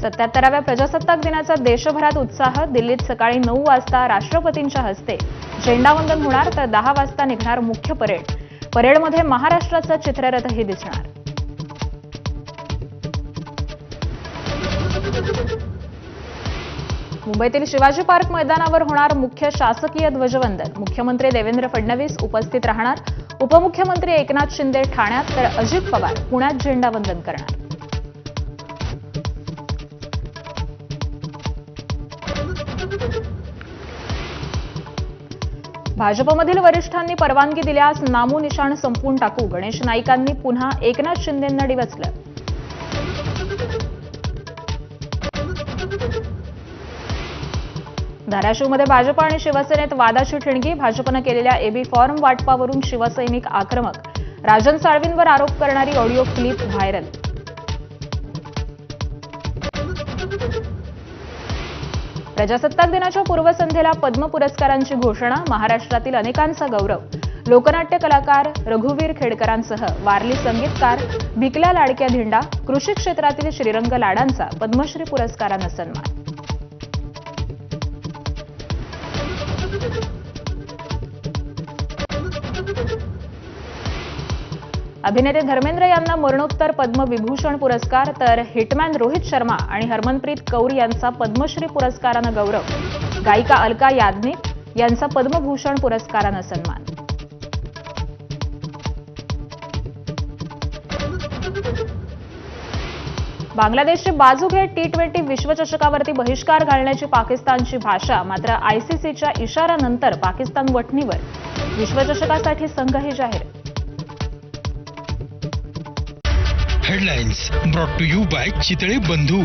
77व्या प्रजासत्ताक दिनाचा देशभरात उत्साह. दिल्लीत सकाळी 9 वाजता राष्ट्रपतींच्या हस्ते झेंडावंदन होणार तर 10 वाजता निघणार मुख्य परेड. परेडमध्ये महाराष्ट्राचा चित्ररथही दिसणार. मुंबईतील शिवाजी पार्क मैदानावर होणार मुख्य शासकीय ध्वजवंदन. मुख्यमंत्री देवेंद्र फडणवीस उपस्थित राहणार. उपमुख्यमंत्री एकनाथ शिंदे ठाण्यात तर अजित पवार पुण्यात झेंडावंदन करणार. भाजपमधील वरिष्ठांनी परवानगी दिल्यास नामोनिशाण संपवून टाकू. गणेश नाईकांनी पुन्हा एकनाथ शिंदेंना डिवचलं. धाराशिवमध्ये भाजप आणि शिवसेनेत वादाची ठिणगी. भाजपनं केलेल्या एबी फॉर्म वाटपावरून शिवसैनिक आक्रमक. राजन साळवींवर आरोप करणारी ऑडिओ क्लिप व्हायरल. प्रजासत्ताक दिनाच्या पूर्वसंध्येला पद्म पुरस्कारांची घोषणा. महाराष्ट्रातील अनेकांचा गौरव. लोकनाट्य कलाकार रघुवीर खेडकरांसह वारली संगीतकार भिकल्या लाडक्या धिंडा. कृषी क्षेत्रातील श्रीरंग लाडांचा पद्मश्री पुरस्कारानं सन्मान. अभिनेते धर्मेंद्र यांना मरणोत्तर पद्मविभूषण पुरस्कार तर हिटमॅन रोहित शर्मा आणि हरमनप्रीत कौर यांचा पद्मश्री पुरस्कारानं गौरव. गायिका अलका याज्ञिक यांचा पद्मभूषण पुरस्कारानं सन्मान. बांगलादेशची बाजू घेत T20 विश्वचषकावरती बहिष्कार घालण्याची पाकिस्तानची भाषा. मात्र ICCच्या इशाऱ्यानंतर पाकिस्तान वठणीवर. विश्वचषकासाठी संघही जाहीर. Headlines brought to you by Chitale बंधू.